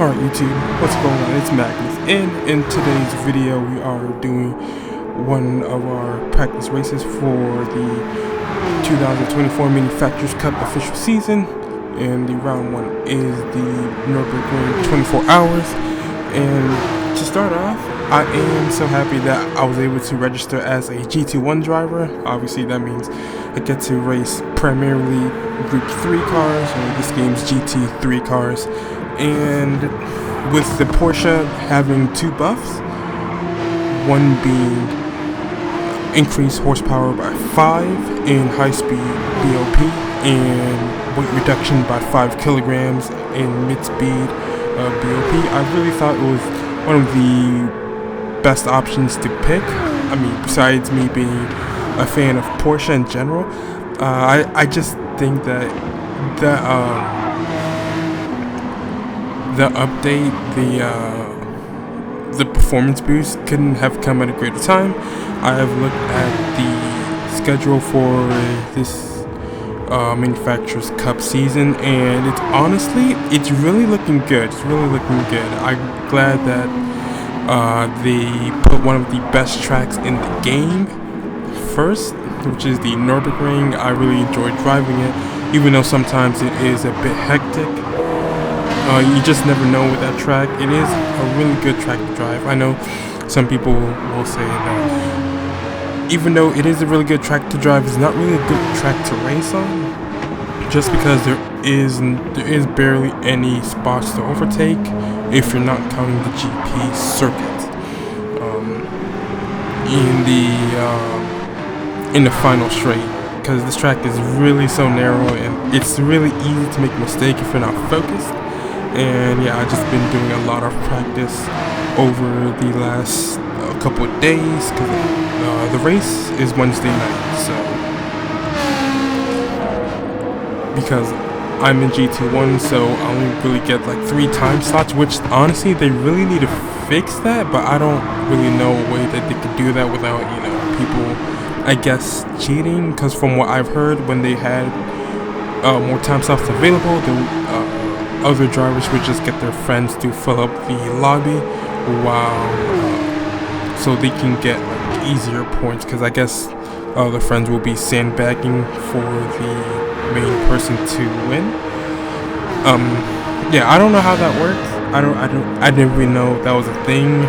Alright YouTube, what's going on? It's Magnus, and in today's video we are doing one of our practice races for the 2024 Manufacturers Cup official season, and the round one is the Nürburgring 24 hours. And to start off, I am so happy that I was able to register as a GT1 driver. Obviously that means I get to race primarily Group 3 cars, or this game's GT3 cars. And with the Porsche having two buffs, one being increased horsepower by 5 in high-speed BOP and weight reduction by 5 kilograms in mid-speed BOP, I really thought it was one of the best options to pick. I mean, besides me being a fan of Porsche in general, I just think that the update, the performance boost couldn't have come at a greater time. I have looked at the schedule for this Manufacturers Cup season, and it's really looking good. It's really looking good. I'm glad that they put one of the best tracks in the game first, which is the Nurburgring. I really enjoyed driving it, even though sometimes it is a bit hectic. You just never know with that track. It is a really good track to drive. I know some people will say that even though it is a really good track to drive, it's not really a good track to race on, just because there is barely any spots to overtake if you're not counting the GP circuit. In the final straight, because this track is really so narrow and it's really easy to make a mistake if you're not focused. And yeah, I've just been doing a lot of practice over the last couple of days, because the race is Wednesday night. So because I'm in GT1, so I only really get like 3 time slots, which honestly they really need to fix that, but I don't really know a way that they could do that without, people, I guess, cheating. Because from what I've heard, when they had more time slots available, other drivers would just get their friends to fill up the lobby so they can get like easier points, because I guess the friends will be sandbagging for the main person to win. Yeah, I don't know how that works. I didn't really know that was a thing,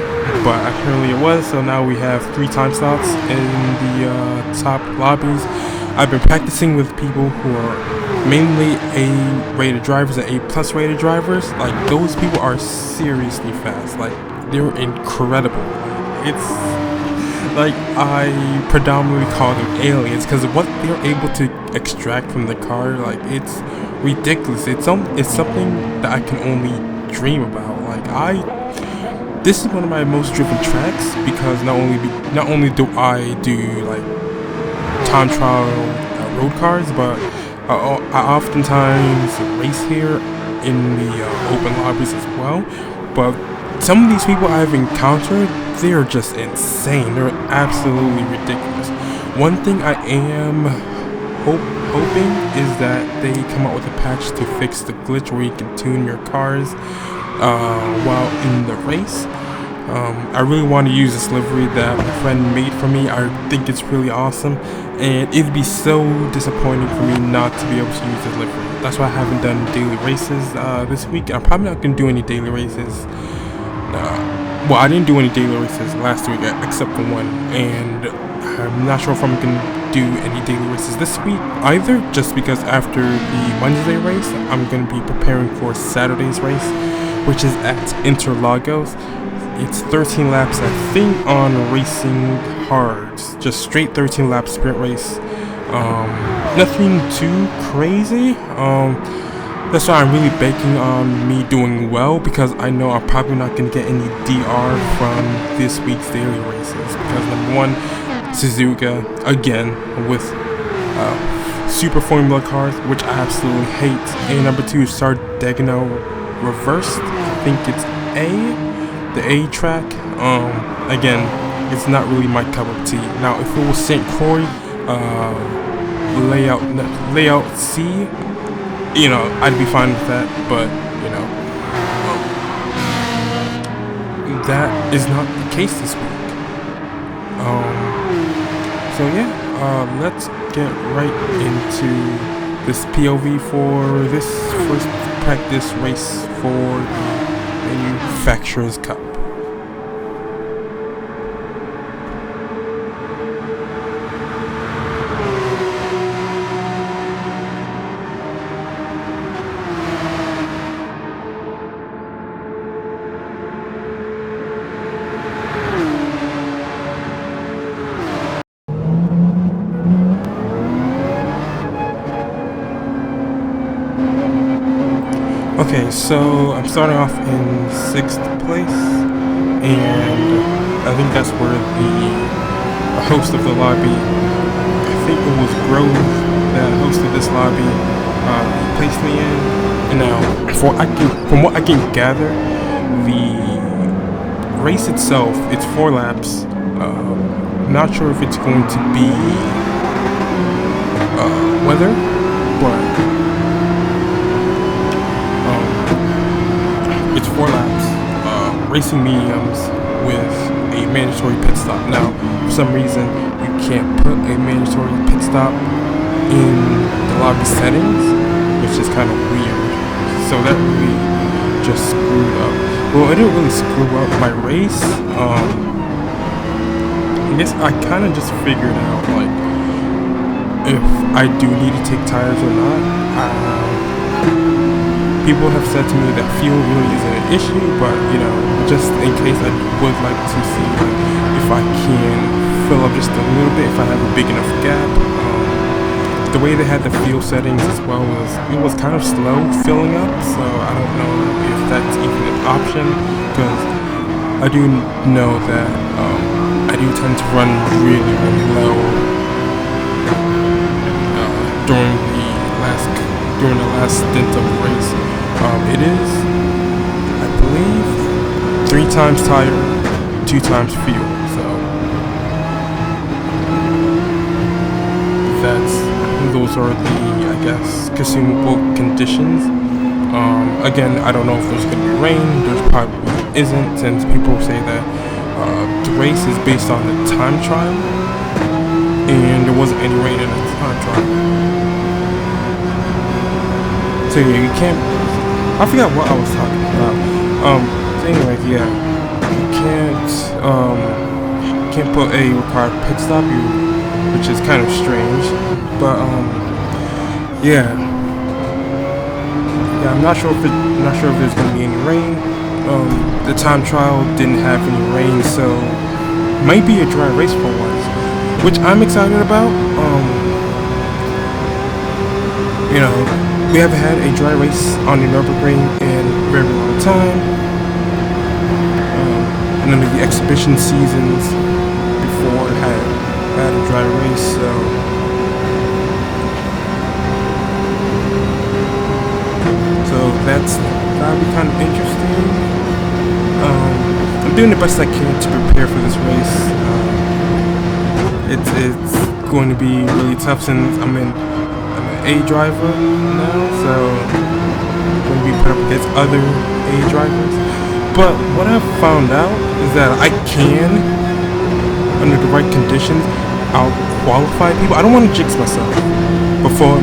but apparently it was. So now we have 3 time slots in the top lobbies. I've been practicing with people who are mainly A-rated drivers and A+ rated drivers. Like, those people are seriously fast. Like, they're incredible. It's like, I predominantly call them aliens, because what they're able to extract from the car, like, it's ridiculous. It's something that I can only dream about. Like, this is one of my most driven tracks, because not only do I do like time trial road cars, but I oftentimes race here in the open lobbies as well. But some of these people I've encountered, they are just insane. They're absolutely ridiculous. One thing I am hoping is that they come out with a patch to fix the glitch where you can tune your cars while in the race. I really want to use this livery that my friend made for me. I think it's really awesome, and it'd be so disappointing for me not to be able to use this livery. That's why I haven't done daily races this week. I'm probably not going to do any daily races. Well, I didn't do any daily races last week except for one, and I'm not sure if I'm going to do any daily races this week either, just because after the Wednesday race, I'm going to be preparing for Saturday's race, which is at Interlagos. It's 13 laps, I think, on Racing Hards. Just straight 13 lap sprint race. Nothing too crazy. That's why I'm really banking on me doing well, because I know I'm probably not going to get any DR from this week's daily races. Because number one, Suzuka, again, with super formula cars, which I absolutely hate. And number 2, Sardegno reversed. I think it's the A track. Again, it's not really my cup of tea. Now, if it was St. Croix, layout C, I'd be fine with that. But that is not the case this week. So yeah, let's get right into this POV for this first practice race for the Manufacturers Cup. Okay, so I'm starting off in 6th place, and I think that's where the host of the lobby, I think it was Grove that hosted this lobby, placed me in. And now, from what I can gather, the race itself, it's 4 laps. I'm not sure if it's going to be weather, but it's 4 laps, racing mediums with a mandatory pit stop. Now, for some reason, you can't put a mandatory pit stop in the lobby settings, which is kind of weird. So that really just screwed up. Well, it didn't really screw up my race. I guess I kind of just figured out, like, if I do need to take tires or not. People have said to me that fuel really isn't an issue, but just in case, I would like to see if I can fill up just a little bit, if I have a big enough gap. The way they had the fuel settings as well was kind of slow filling up, so I don't know if that's even an option, because I do know that I do tend to run really, really low during the last stint of the race. It is, I believe, 3 times tire, 2 times fuel. So those are the, I guess, consumable conditions. Again, I don't know if there's gonna be rain. There's probably isn't, since people say that the race is based on the time trial, and there wasn't any rain in the time trial. So yeah, you can't. I forgot what I was talking about. So anyway, yeah, you can't put a required pit stop, which is kind of strange. But yeah, I'm not sure if there's gonna be any rain. The time trial didn't have any rain, so might be a dry race for once, which I'm excited about. We haven't had a dry race on the Nurburgring in a very long time. None of the exhibition seasons before had a dry race, so that'll be kind of interesting. I'm doing the best I can to prepare for this race. It's going to be really tough since I'm an A driver now, so I'm going to be put up against other A drivers. But what I've found out is that I can, under the right conditions, out-qualify people. I don't want to jinx myself. Before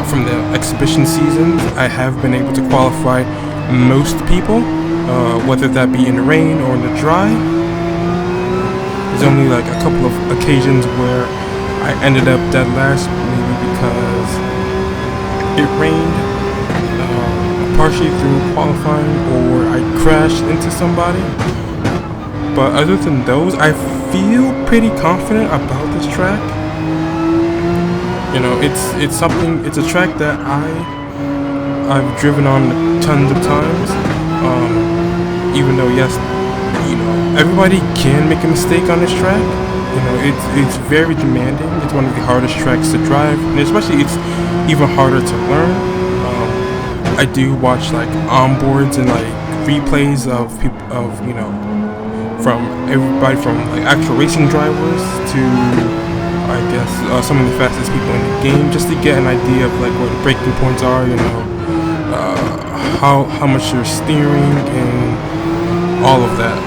from the exhibition seasons, I have been able to qualify most people, whether that be in the rain or in the dry. There's only like a couple of occasions where I ended up dead last, maybe because it rained, partially through qualifying, or I crashed into somebody. But other than those, I feel pretty confident about this track. It's a track that I've driven on tons of times. Even though, yes, everybody can make a mistake on this track. It's very demanding. It's one of the hardest tracks to drive, and especially it's even harder to learn. I do watch like onboards and like replays of people, from everybody from like actual racing drivers to, I guess, some of the fastest people in the game, just to get an idea of like where the breaking points are. how much you're steering and all of that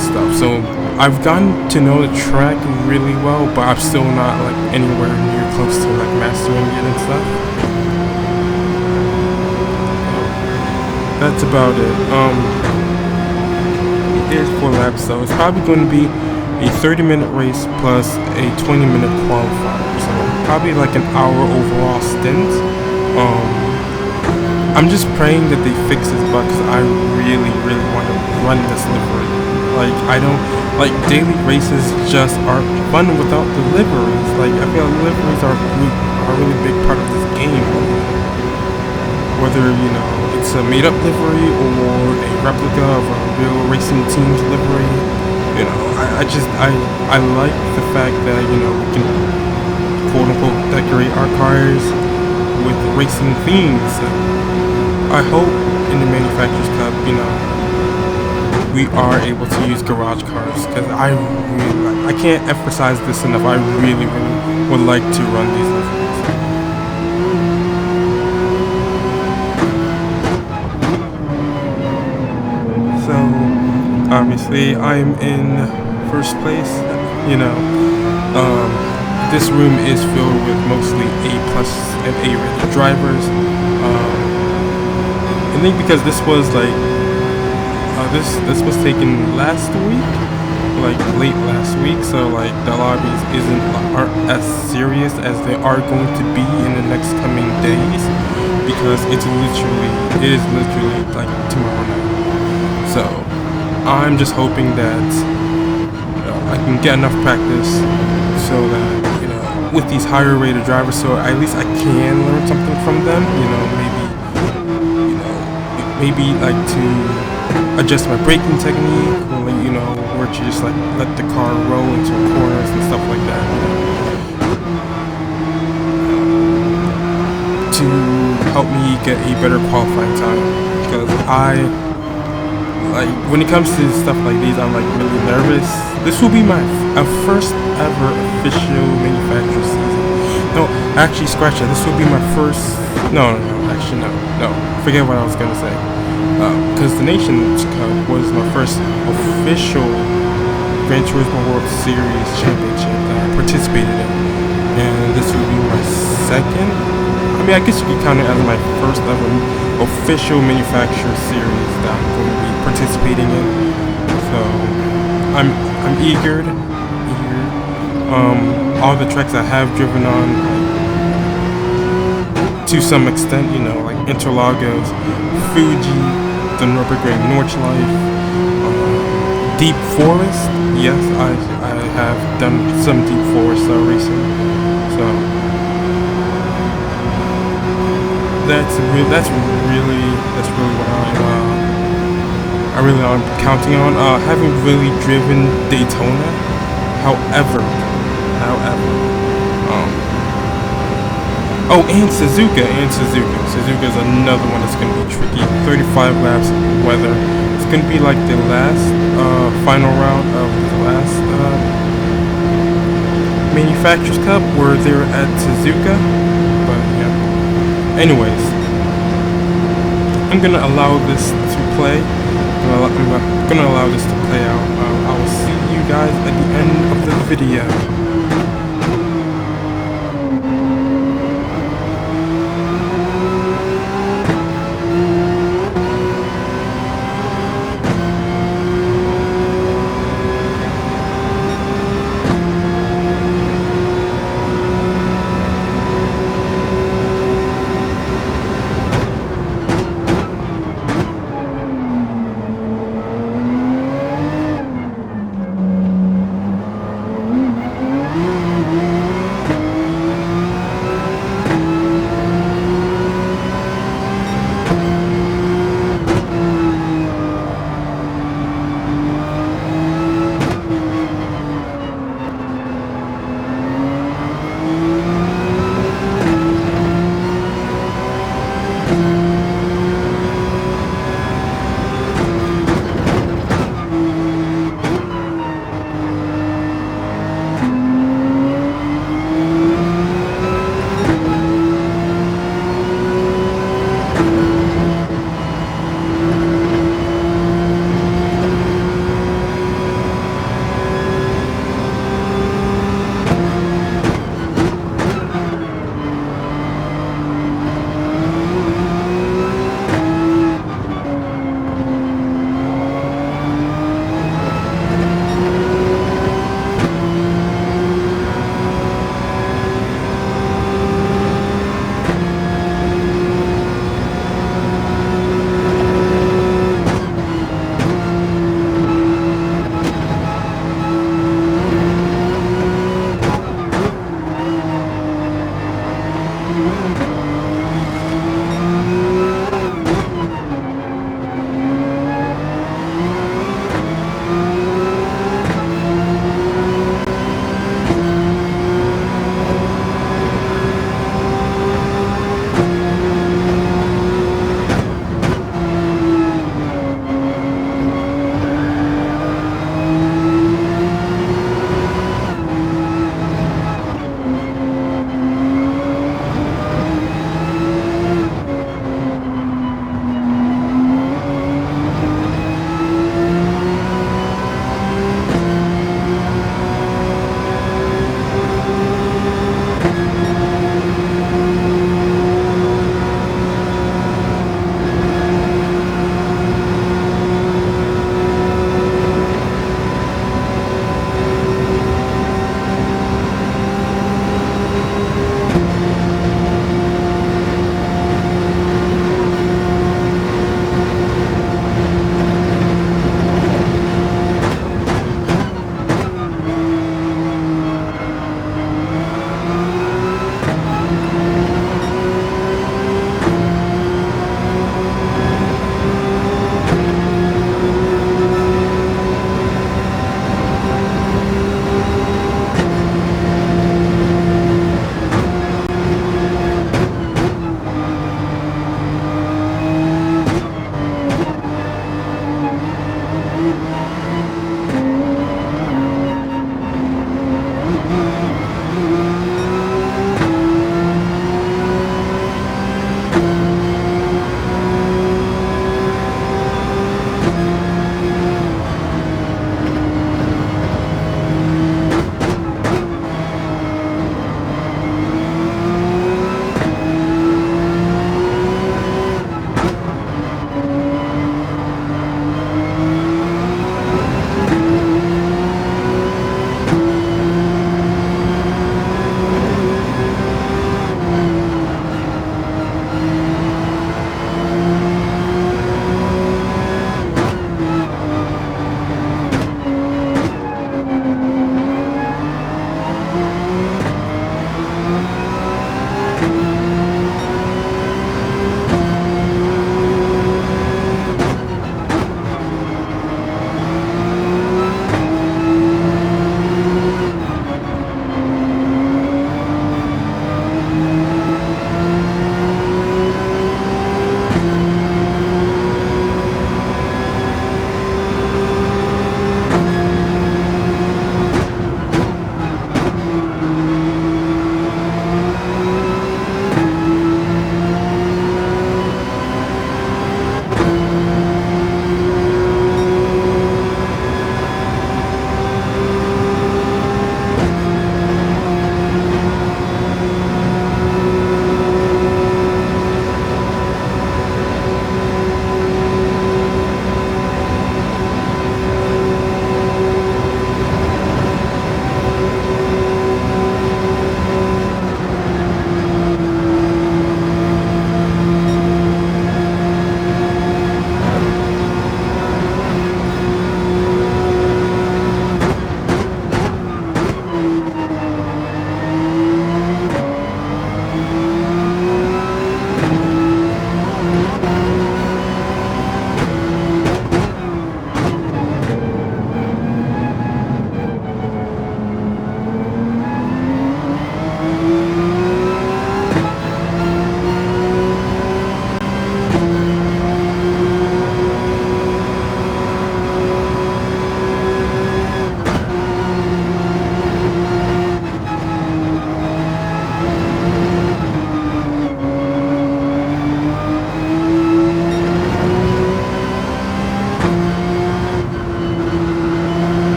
stuff. So I've gotten to know the track really well, but I'm still not like anywhere near close to like mastering it and stuff. That's about it. It is 4 laps, so it's probably going to be a 30-minute race plus a 20-minute qualifier. So probably like an hour overall stint. I'm just praying that they fix this bug because I really want to run this livery. Like, I don't, like, daily races just aren't fun without the liveries. Like, I feel like liveries are a really big part of this game. Whether, you know, it's a made-up livery or a replica of a real racing team's livery. You know, I like the fact that, you know, we can quote-unquote decorate our cars with racing themes. I hope in the Manufacturers Cup, you know, we are able to use garage cars, because I can't emphasize this enough. I really would like to run these liveries. So obviously I'm in first place. You know, this room is filled with mostly A+ and A rated drivers. I think because this was like this was taken last week, like late last week, so like the lobbies aren't as serious as they are going to be in the next coming days, because it is literally like tomorrow night. So I'm just hoping that, you know, I can get enough practice so that, you know, with these higher rated drivers, so at least I can learn something from them. You know, maybe like to adjust my braking technique, or like, you know, where to just like let the car roll into corners and stuff like that, you know, to help me get a better qualifying time. Because like when it comes to stuff like these, I'm like really nervous. This will be my first ever official manufacturer season. No, actually scratch that. This will be my first. No. Forget what I was gonna say. Because the Nations Cup was my first official Gran Turismo World Series championship that I participated in, and this will be my second. I mean, I guess you could count it as my first ever official manufacturer series that I'm going to be participating in. So I'm eager. All the tracks I have driven on, to some extent, you know, like Interlagos, Fuji, the Nürburgring Nordschleife, Deep Forest. Yes, I have done some Deep Forest racing. So that's really what I'm counting on. Haven't really driven Daytona, however. Oh, and Suzuka. Suzuka is another one that's going to be tricky. 35 laps weather. It's going to be like the last, final round of the last Manufacturers Cup where they're at Suzuka. But yeah. Anyways, I'm going to allow this to play. I'm going to allow this to play out. I will see you guys at the end of the video.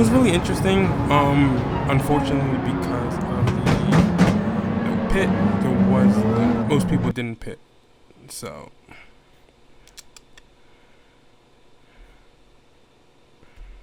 was really interesting. Unfortunately, because of the pit, most people didn't pit. So